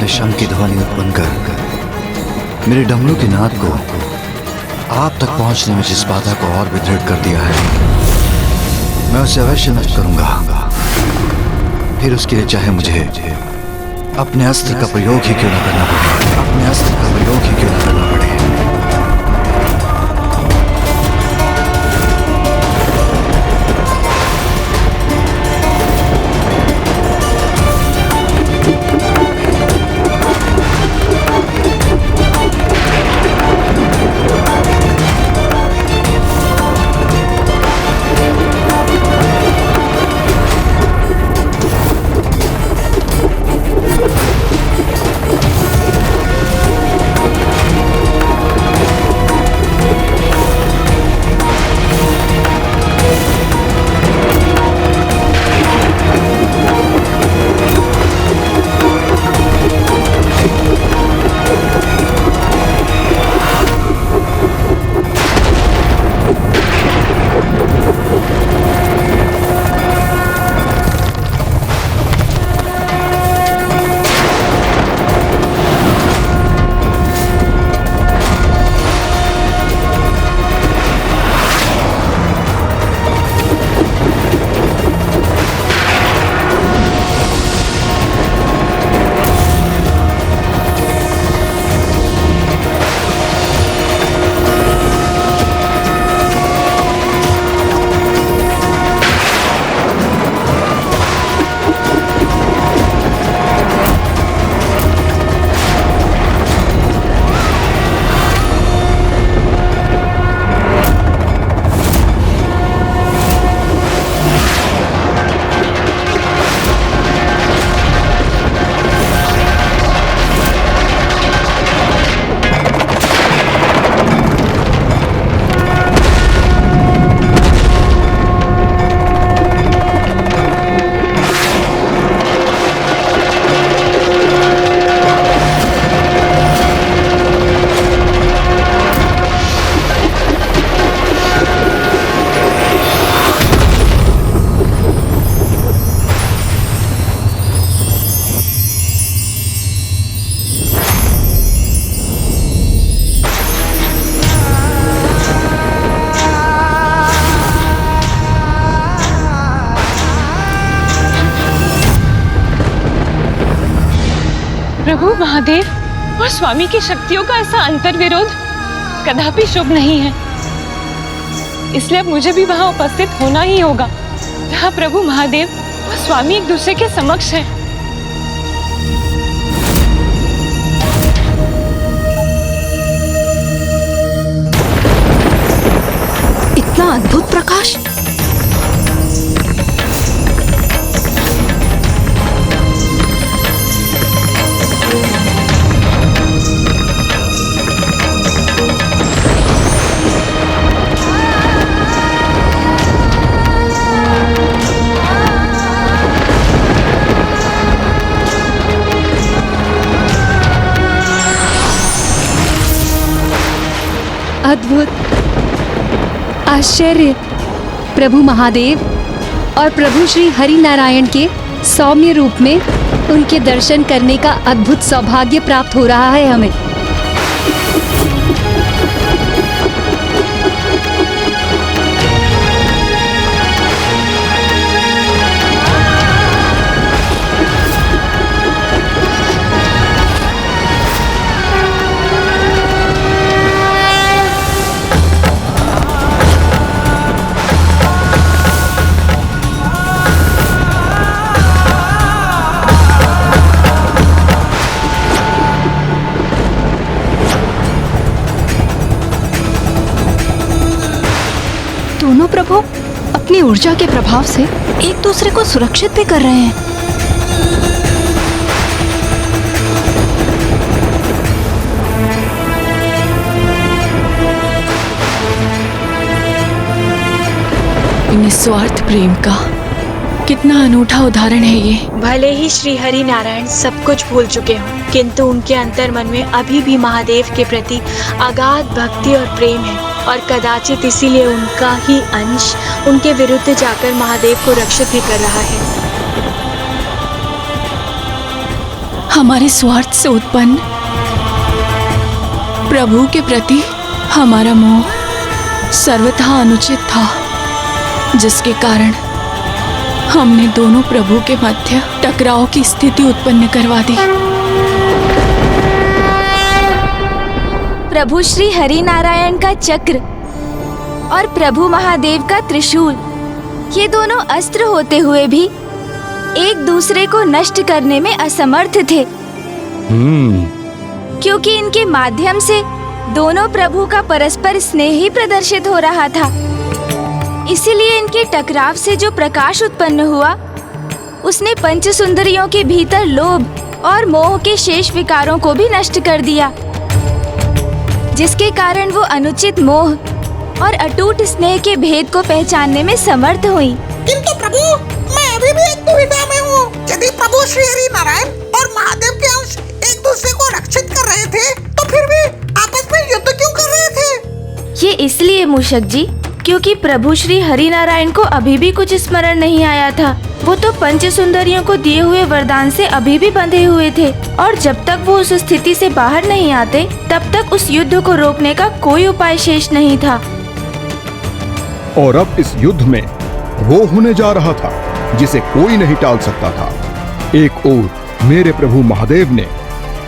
शंख की ध्वनि उत्पन्न कर मेरे डमरू की नाद को आप तक पहुंचने में जिस बाधा को और भी दृढ़ कर दिया है, मैं उसे अवश्य नष्ट करूंगा। फिर उसके लिए चाहे मुझे अपने अस्त्र का प्रयोग ही क्यों न करना पड़े, अपने अस्त्र का प्रयोग ही क्यों न करना पड़े। प्रभु महादेव और स्वामी की शक्तियों का ऐसा अंतर विरोध कदापि शुभ नहीं है। इसलिए अब मुझे भी वहां उपस्थित होना ही होगा जहां प्रभु महादेव और स्वामी एक दूसरे के समक्ष हैं। इतना अद्भुत प्रकाश! अद्भुत, आश्चर्य! प्रभु महादेव और प्रभु श्री हरि नारायण के सौम्य रूप में उनके दर्शन करने का अद्भुत सौभाग्य प्राप्त हो रहा है हमें। दोनों प्रभु अपनी ऊर्जा के प्रभाव से एक दूसरे को सुरक्षित भी कर रहे हैं। निस्वार्थ प्रेम का कितना अनूठा उदाहरण है ये। भले ही श्री हरि नारायण सब कुछ भूल चुके हों, किंतु उनके अंतर मन में अभी भी महादेव के प्रति अगाध भक्ति और प्रेम है और कदाचित इसीलिए उनका ही अंश उनके विरुद्ध जाकर महादेव को रक्षित भी कर रहा है। हमारे स्वार्थ से उत्पन्न प्रभु के प्रति हमारा मोह सर्वथा अनुचित था, जिसके कारण हमने दोनों प्रभु के मध्य टकराव की स्थिति उत्पन्न करवा दी। प्रभु श्री हरि नारायण का चक्र और प्रभु महादेव का त्रिशूल, ये दोनों अस्त्र होते हुए भी एक दूसरे को नष्ट करने में असमर्थ थे, क्योंकि इनके माध्यम से दोनों प्रभु का परस्पर स्नेह ही प्रदर्शित हो रहा था। इसीलिए इनके टकराव से जो प्रकाश उत्पन्न हुआ, उसने पंच सुंदरियों के भीतर लोभ और मोह के शेष विकारों को भी नष्ट कर दिया, जिसके कारण वो अनुचित मोह और अटूट स्नेह के भेद को पहचानने में समर्थ हुई। किंतु प्रभु, मैं अभी भी एक दुविधा में हूँ। यदि प्रभु श्री हरि नारायण और महादेव के अंश एक दूसरे को रक्षित कर रहे थे, तो फिर भी आपस में युद्ध क्यों कर रहे थे? ये इसलिए मूषक जी, क्योंकि प्रभु श्री हरि नारायण को अभी भी कुछ स्मरण नहीं आया था। वो तो पंच सुंदरियों को दिए हुए वरदान से अभी भी बंधे हुए थे, और जब तक वो उस स्थिति से बाहर नहीं आते, तब तक उस युद्ध को रोकने का कोई उपाय शेष नहीं था। और अब इस युद्ध में वो होने जा रहा था जिसे कोई नहीं टाल सकता था। एक ओर मेरे प्रभु महादेव ने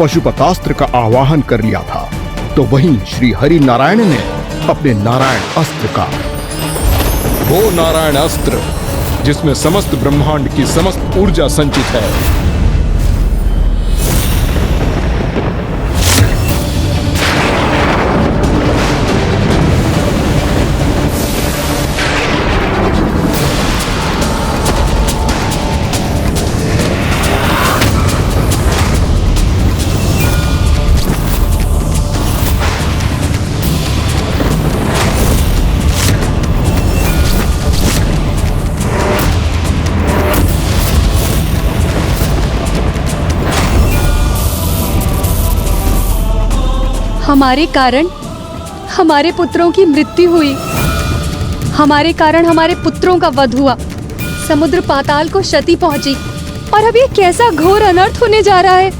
पशुपतास्त्र का आवाहन कर लिया था, तो वहीं श्री हरि नारायण ने अपने नारायण अस्त्र का, वो नारायण अस्त्र जिसमें समस्त ब्रह्मांड की समस्त ऊर्जा संचित है, हमारे कारण हमारे पुत्रों की मृत्यु हुई, हमारे कारण हमारे पुत्रों का वध हुआ, समुद्र पाताल को क्षति पहुंची, और अब ये कैसा घोर अनर्थ होने जा रहा है।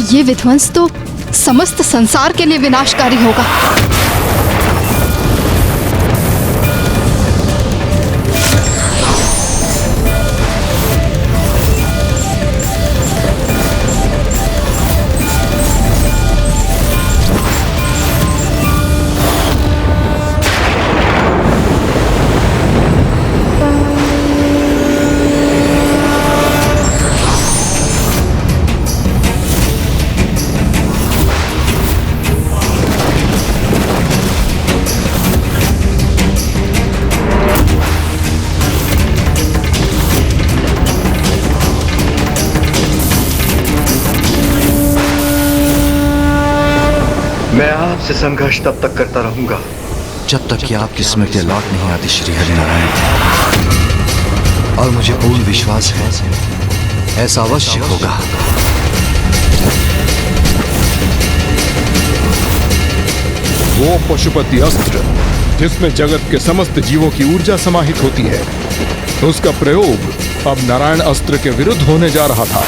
ये विध्वंस तो समस्त संसार के लिए विनाशकारी होगा। मैं आपसे संघर्ष तब तक करता रहूंगा जब तक कि आपकी स्मृति लौट नहीं आती श्री हरिनारायण। और मुझे पूर्ण विश्वास है ऐसा अवश्य होगा। वो पशुपति अस्त्र जिसमें जगत के समस्त जीवों की ऊर्जा समाहित होती है, उसका प्रयोग अब नारायण अस्त्र के विरुद्ध होने जा रहा था।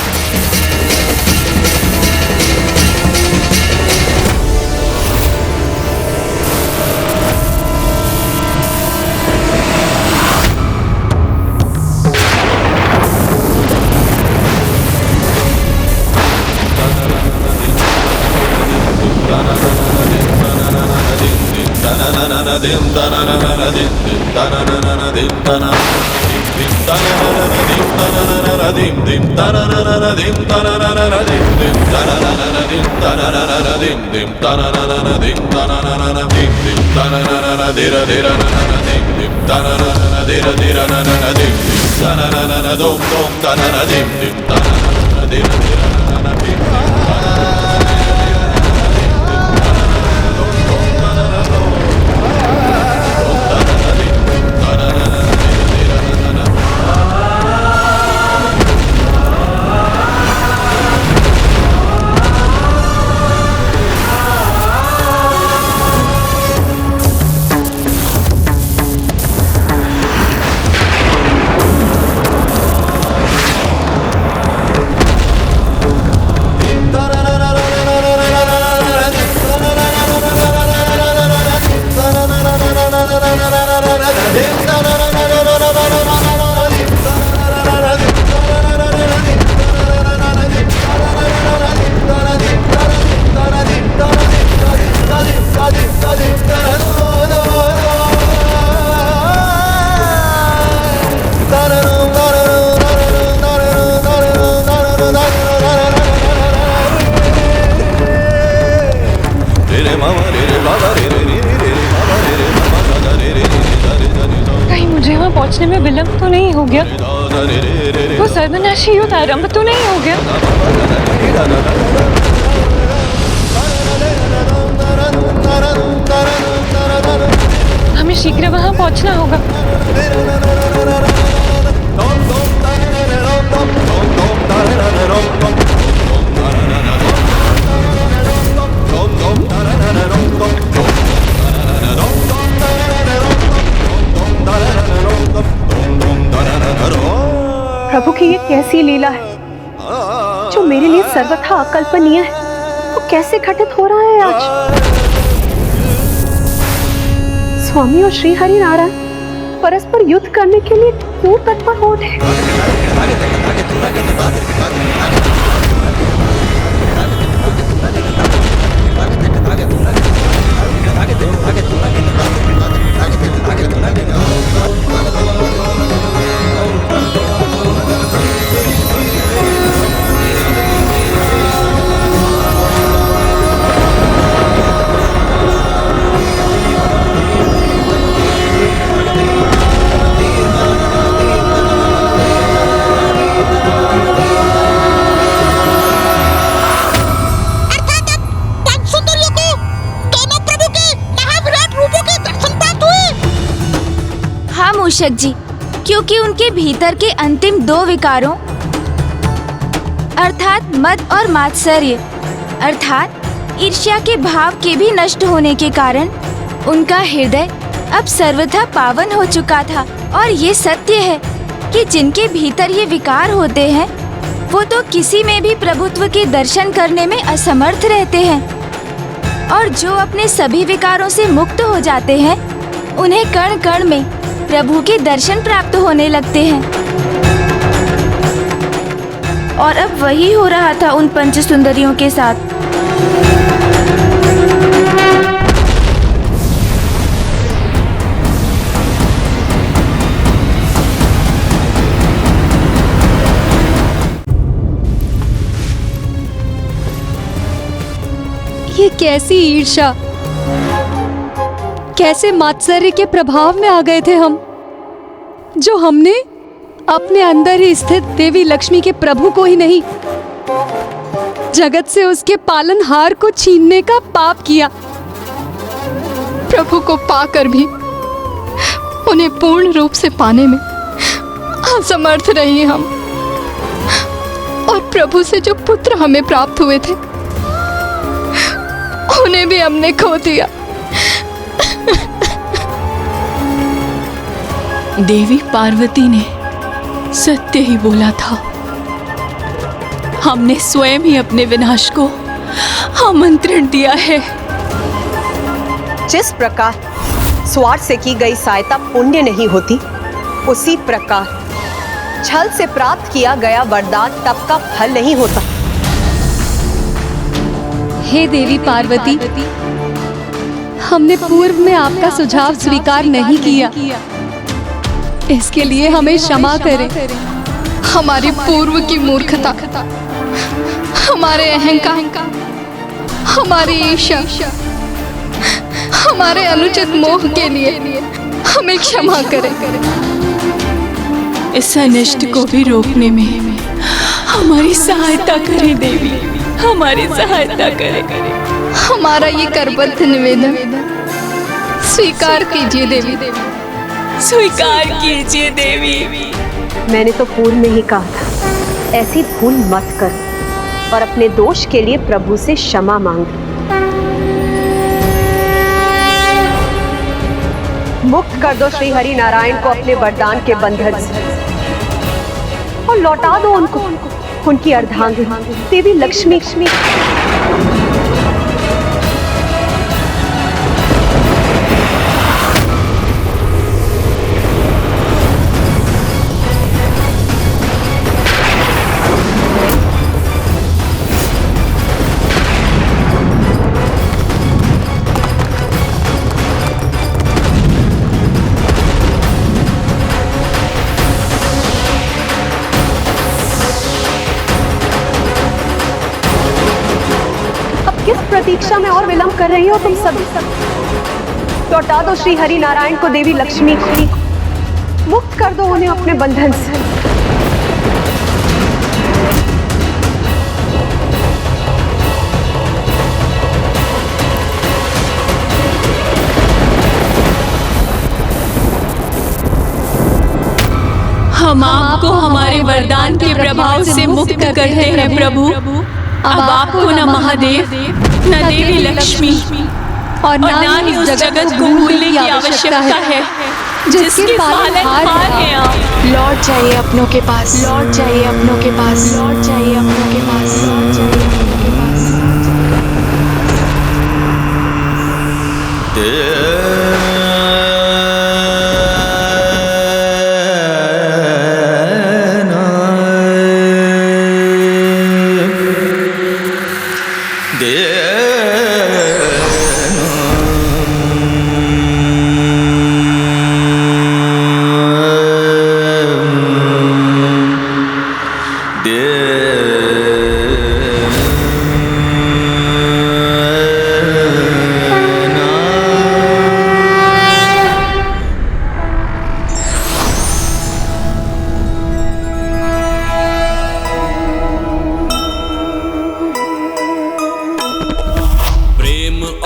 कहीं मुझे वहाँ पहुँचने में विलंब तो नहीं हो गया? वो सर्वनाशी युद्ध आरंभ तो नहीं हो गया? हमें शीघ्र वहाँ पहुँचना होगा। प्रभु की ये कैसी लीला है जो मेरे लिए सर्वथा अकल्पनीय है, वो कैसे घटित हो रहा है आज। स्वामी और श्री हरि नारायण परस्पर युद्ध करने के लिए क्यों तत्पर हो रहे हैं? मूषक जी, क्योंकि उनके भीतर के अंतिम दो विकारों अर्थात मद और मात्सर्य अर्थात ईर्ष्या के भाव के भी नष्ट होने के कारण उनका हृदय अब सर्वथा पावन हो चुका था। और ये सत्य है कि जिनके भीतर ये विकार होते हैं वो तो किसी में भी प्रभुत्व के दर्शन करने में असमर्थ रहते हैं, और जो अपने सभी विकारों से मुक्त हो जाते हैं उन्हें कण कण में प्रभु के दर्शन प्राप्त होने लगते हैं। और अब वही हो रहा था उन पंच सुंदरियों के साथ। ये कैसी ईर्ष्या, कैसे मात्सर्य के प्रभाव में आ गए थे हम, जो हमने अपने अंदर ही स्थित देवी लक्ष्मी के प्रभु को ही नहीं, जगत से उसके पालनहार को छीनने का पाप किया। प्रभु को पाकर भी उन्हें पूर्ण रूप से पाने में असमर्थ रहे हम, और प्रभु से जो पुत्र हमें प्राप्त हुए थे उन्हें भी हमने खो दिया। देवी पार्वती ने सत्य ही बोला था। हमने स्वयं ही अपने विनाश को आमंत्रण दिया है। जिस प्रकार स्वार्थ से की गई सहायता पुण्य नहीं होती, उसी प्रकार छल से प्राप्त किया गया वरदान तप का फल नहीं होता। हे देवी पार्वती, हमने पूर्व में आपका सुझाव स्वीकार नहीं किया, इसके लिए हमें क्षमा करें। हमारी पूर्व की मूर्खता, हमारे अहंकार, हमारी ईर्ष्या, हमारे अनुचित मोह के लिए हमें क्षमा करें। इस अनिष्ट को भी रोकने में हमारी सहायता करें देवी, हमारी सहायता करें। हमारा ये करबद्ध निवेदन स्वीकार कीजिए देवी, स्वीकार कीजिए देवी। मैंने तो पूर्व में ही कहा था, ऐसी भूल मत कर और अपने दोष के लिए प्रभु से क्षमा मांग। मुक्त कर दो श्री हरि नारायण को अपने वरदान के बंधन से, और लौटा दो उनको उनकी अर्धांगिनी देवी लक्ष्मी। प्रतीक्षा में और विलंब कर रही हो तुम सभी। लौटा दो श्री हरि नारायण को देवी लक्ष्मी को, मुक्त कर दो उन्हें अपने बंधन से। हम आपको हमारे वरदान के प्रभाव से मुक्त करते हैं प्रभु। अब आपको न महादेव न देवी लक्ष्मी और न ही उस जगत को भूलने की आवश्यकता है जिसके पालनहार हैं आप। लौट जाइए अपनों के पास, लौट जाइए अपनों के पास, लौट जाइए अपनों के पास, लौट जाइए अपनों के पास।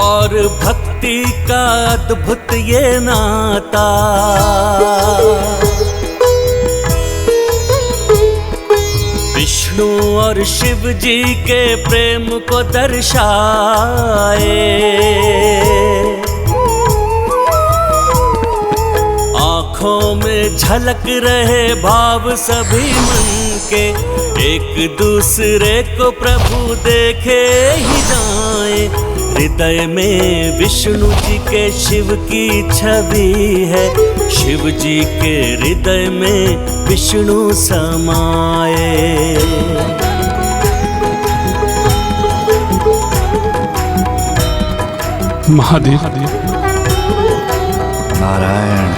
और भक्ति का अद्भुत ये नाता, विष्णु और शिव जी के प्रेम को दर्शाए। आँखों में झलक रहे भाव सभी मन के, एक दूसरे को प्रभु देखे ही जाए। हृदय में विष्णु जी के शिव की छवि है, शिव जी के हृदय में विष्णु समाए। महादेव नारायण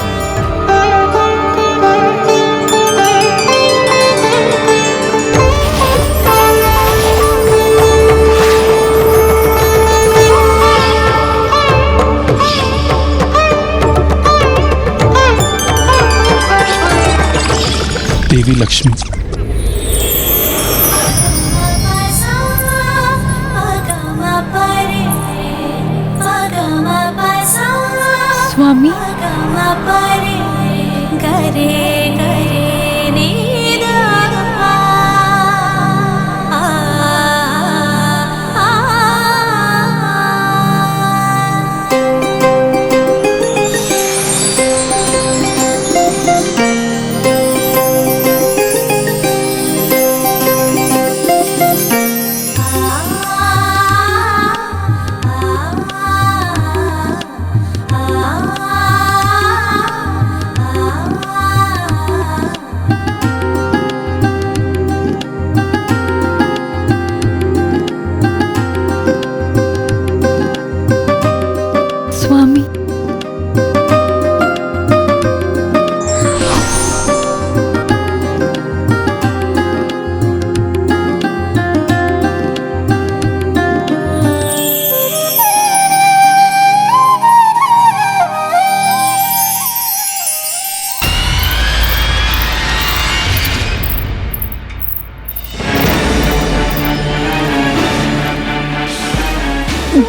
देवी लक्ष्मी। स्वामी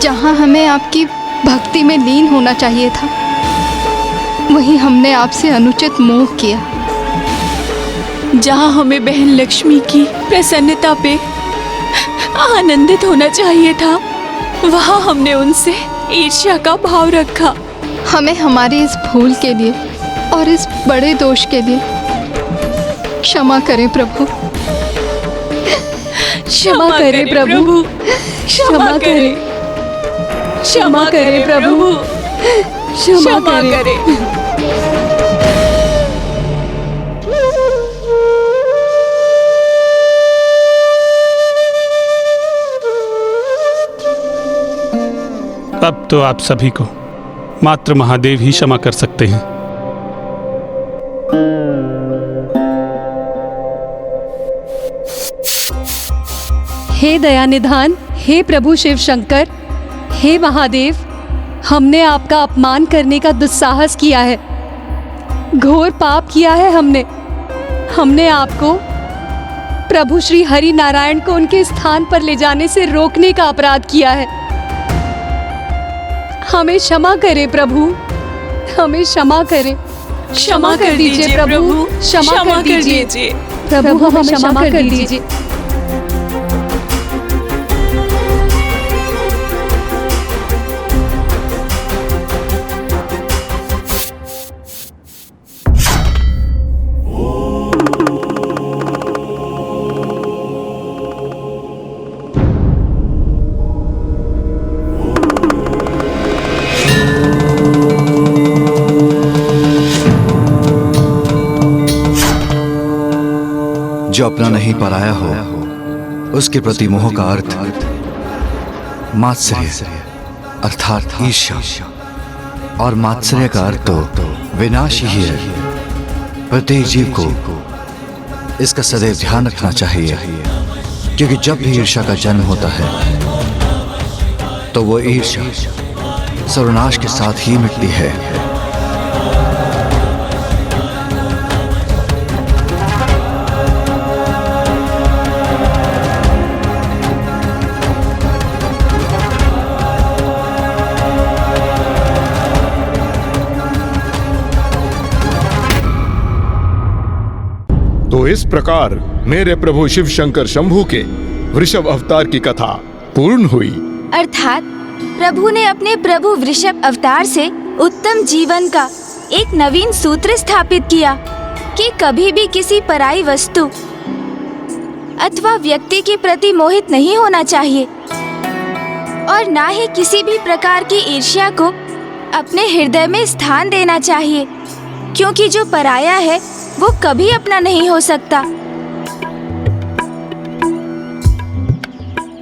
जहाँ हमें आपकी भक्ति में लीन होना चाहिए था, वहीं हमने आपसे अनुचित मोह किया। जहाँ हमें बहन लक्ष्मी की प्रसन्नता पे आनंदित होना चाहिए था, वहाँ हमने उनसे ईर्ष्या का भाव रखा। हमें हमारी इस भूल के लिए और इस बड़े दोष के लिए क्षमा करें प्रभु। क्षमा करें प्रभु, क्षमा करें, क्षमा करें प्रभु, क्षमा करें। अब तो आप सभी को मात्र महादेव ही क्षमा कर सकते हैं। हे दया निधान, हे प्रभु शिव शंकर, हे महादेव, हमने आपका अपमान करने का दुस्साहस किया है, घोर पाप किया है हमने आपको, प्रभु श्री हरि नारायण को उनके स्थान पर ले जाने से रोकने का अपराध किया है। हमें क्षमा करें प्रभु, हमें क्षमा करें। क्षमा कर दीजिए प्रभु, क्षमा कर दीजिए प्रभु, हमें क्षमा कर दीजिए। जो अपना नहीं पराया हो उसके प्रति मोह का अर्थ मात्सर्य अर्थात ईर्ष्या, और मात्सर्य का अर्थ तो विनाश ही है। प्रत्येक जीव को इसका सदैव ध्यान रखना चाहिए, क्योंकि जब भी ईर्ष्या का जन्म होता है तो वो ईर्ष्या सर्वनाश के साथ ही मिटती है। तो इस प्रकार मेरे प्रभु शिव शंकर शंभू के वृषभ अवतार की कथा पूर्ण हुई। अर्थात प्रभु ने अपने प्रभु वृषभ अवतार से उत्तम जीवन का एक नवीन सूत्र स्थापित किया कि कभी भी किसी पराई वस्तु अथवा व्यक्ति के प्रति मोहित नहीं होना चाहिए, और ना ही किसी भी प्रकार की ईर्ष्या को अपने हृदय में स्थान देना चाहिए, क्योंकि जो पराया है वो कभी अपना नहीं हो सकता।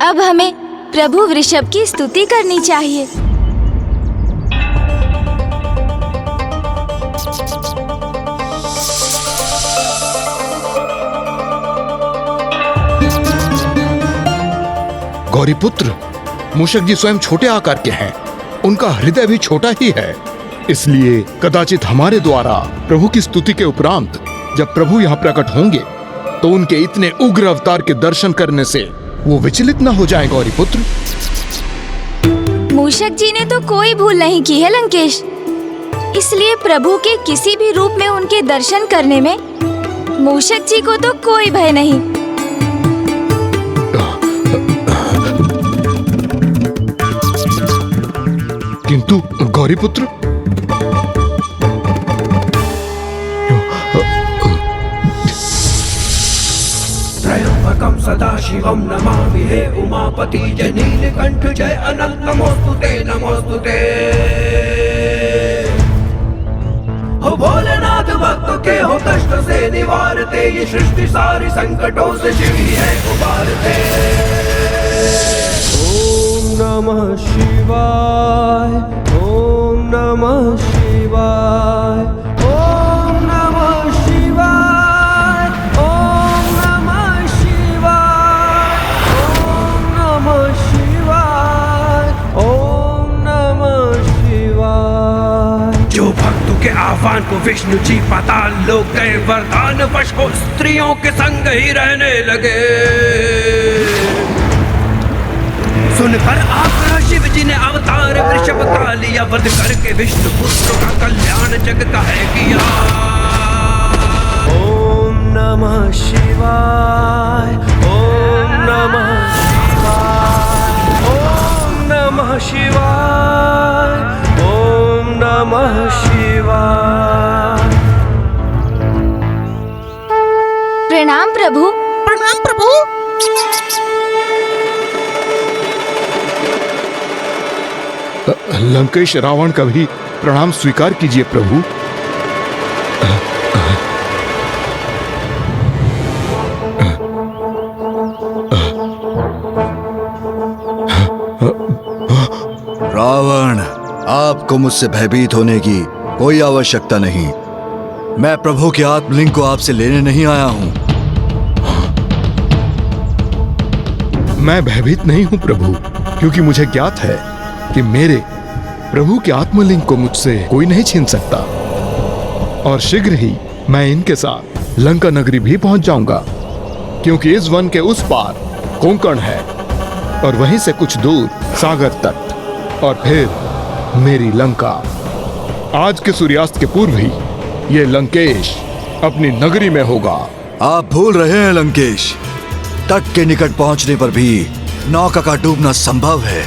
अब हमें प्रभु वृषभ की स्तुति करनी चाहिए। गौरीपुत्र, मूषक जी स्वयं छोटे आकार के हैं, उनका हृदय भी छोटा ही है, इसलिए कदाचित हमारे द्वारा प्रभु की स्तुति के उपरांत जब प्रभु यहाँ प्रकट होंगे तो उनके इतने उग्र अवतार के दर्शन करने से वो विचलित न हो जाए। गौरीपुत्र, मूषक जी ने तो कोई भूल नहीं की है लंकेश, इसलिए प्रभु के किसी भी रूप में उनके दर्शन करने में मूषक जी को तो कोई भय नहीं। किंतु गौरीपुत्र, त्र्यंबकं सदाशिवं नमामि हे उमापति जय नीलकंठ जय अनंत नमोस्तुते नमोस्तुते। हो भोलेनाथ भक्त के हो कष्ट से निवारते, ये सृष्टि सारी संकटों से शिव ही है उबारते। ओम नमः शिवाय, ओम नमः शिवाय, ओम नमः शिवाय, ओम नमः शिवाय, ओम नमः शिवाय, ओम नमः शिवाय। जो भक्तों के आह्वान को विष्णु जी पाताल लोक गए, वरदान वश हो स्त्रियों के संग ही रहने लगे। सुनकर आकर शिव जी ने अवतार वृषभ का लिया, वध करके विष्णु पुत्र का कल्याण जग का है किया। ओम नमः शिवाय, ओम नमः शिवाय, ओम नमः शिवाय, ओम नमः शिवाय। प्रणाम प्रभु। प्रणाम प्रभु। लंकेश रावण का भी प्रणाम स्वीकार कीजिए प्रभु। रावण, आपको मुझसे भयभीत होने की कोई आवश्यकता नहीं। मैं प्रभु के आत्मलिंग को आपसे लेने नहीं आया हूं। मैं भयभीत नहीं हूं प्रभु, क्योंकि मुझे ज्ञात है कि मेरे प्रभु के आत्मलिंग को मुझसे कोई नहीं छीन सकता। और शीघ्र ही मैं इनके साथ लंका नगरी भी पहुंच जाऊंगा, क्योंकि इस वन के उस पार कोंकण है और वहीं से कुछ दूर सागर तट और फिर मेरी लंका। आज के सूर्यास्त के पूर्व ही ये लंकेश अपनी नगरी में होगा। आप भूल रहे हैं लंकेश, तट के निकट पहुंचने पर भी नौका का डूबना संभव है,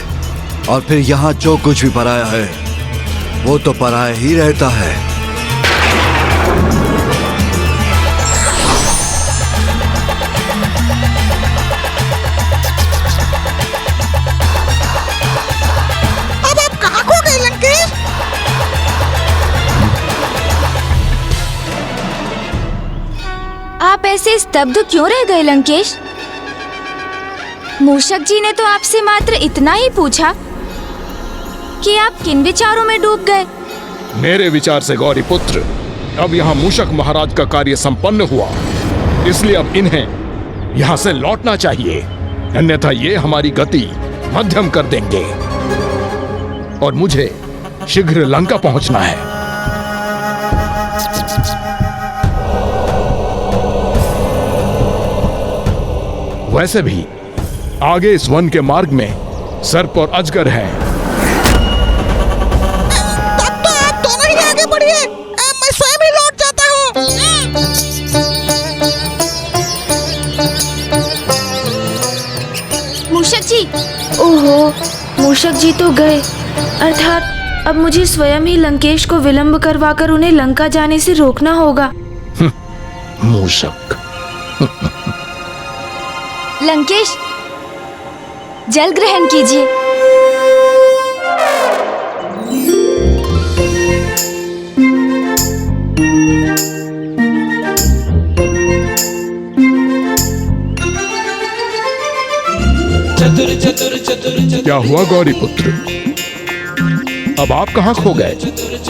और फिर यहाँ जो कुछ भी पराया है वो तो पराया ही रहता है। अब आप कहाँ खो गए लंकेश? आप ऐसे स्तब्ध क्यों रह गए लंकेश? मूषक जी ने तो आपसे मात्र इतना ही पूछा कि आप किन विचारों में डूब गए। मेरे विचार से गौरी पुत्र, अब यहाँ मूषक महाराज का कार्य संपन्न हुआ, इसलिए अब इन्हें यहाँ से लौटना चाहिए, अन्यथा ये हमारी गति मध्यम कर देंगे और मुझे शीघ्र लंका पहुंचना है। वैसे भी आगे इस वन के मार्ग में सर्प और अजगर हैं। तब तो आप दोनों ही आगे बढ़िए, मैं स्वयं ही लौट जाता हूँ। मूषक जी, ओहो, मूषक जी तो गए, अर्थात अब मुझे स्वयं ही लंकेश को विलंब करवाकर उन्हें लंका जाने से रोकना होगा। मूषक। लंकेश, जल ग्रहण कीजिए। क्या हुआ गौरी पुत्र, अब आप कहाँ खो गए?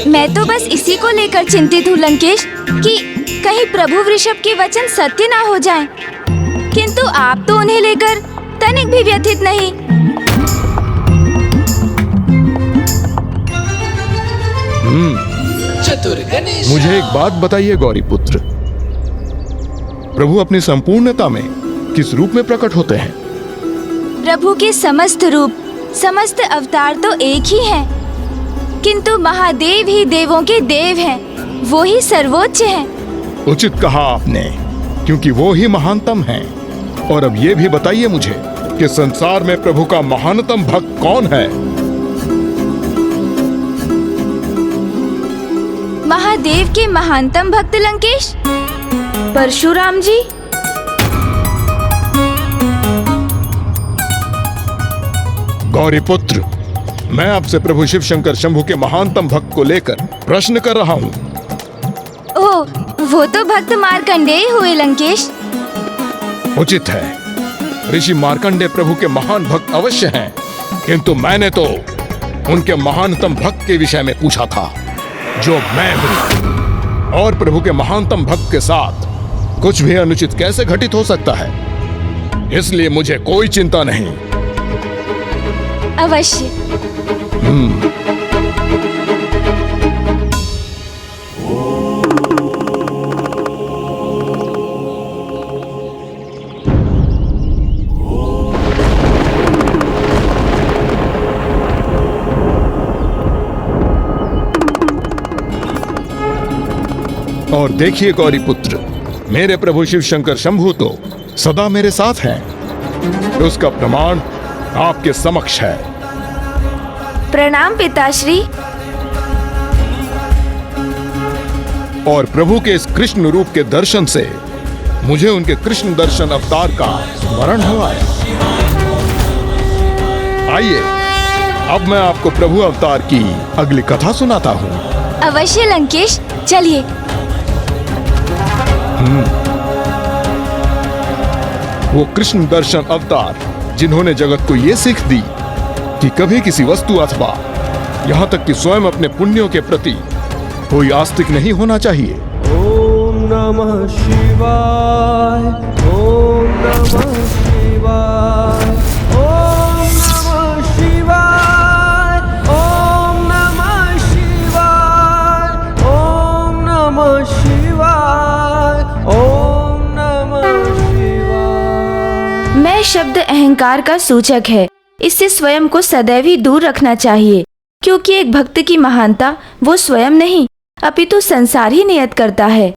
मैं तो बस इसी को लेकर चिंतित हूँ लंकेश, कि कहीं प्रभु वृषभ के वचन सत्य ना हो जाएं। किंतु आप तो उन्हें लेकर तनिक भी व्यथित नहीं। मुझे एक बात बताइए गौरी पुत्र, प्रभु अपनी संपूर्णता में किस रूप में प्रकट होते हैं? प्रभु के समस्त रूप, समस्त अवतार तो एक ही हैं, किंतु महादेव ही देवों के देव हैं, वो ही सर्वोच्च हैं। उचित कहा आपने, क्योंकि वो ही महानतम हैं। और अब ये भी बताइए मुझे कि संसार में प्रभु का महानतम भक्त कौन है? महादेव के महानतम भक्त लंकेश, परशुराम जी। गौरी पुत्र, मैं आपसे प्रभु शिव शंकर शंभु के महानतम भक्त को लेकर प्रश्न कर रहा हूँ। ओह, वो तो भक्त मार्कंडेय हुए लंकेश। उचित है, ऋषि मार्कंडेय प्रभु के महान भक्त अवश्य हैं, किंतु मैंने तो उनके महानतम भक्त के विषय में पूछा था, जो मैं हूँ। और प्रभु के महानतम भक्त के साथ कुछ भी अनुचित कैसे घटित हो सकता है, इसलिए मुझे कोई चिंता नहीं। अवश्य। और देखिए गौरी पुत्र, मेरे प्रभु शिव शंकर शंभु तो सदा मेरे साथ हैं। उसका प्रमाण आपके समक्ष है। प्रणाम पिताश्री। और प्रभु के इस कृष्ण रूप के दर्शन से मुझे उनके कृष्ण दर्शन अवतार का स्मरण हुआ है। आइए, अब मैं आपको प्रभु अवतार की अगली कथा सुनाता हूँ। अवश्य लंकेश, चलिए। वो कृष्ण दर्शन अवतार जिन्होंने जगत को ये सीख दी कि कभी किसी वस्तु अथवा यहाँ तक कि स्वयं अपने पुण्यों के प्रति कोई आस्तिक नहीं होना चाहिए। ओम नमः शिवाय, ओम नमः शिवाय, ओम नमः शिवाय, शब्द अहंकार का सूचक है। इससे स्वयं को सदैव ही दूर रखना चाहिए, क्योंकि एक भक्त की महानता वो स्वयं नहीं अपितु संसार ही नियत करता है।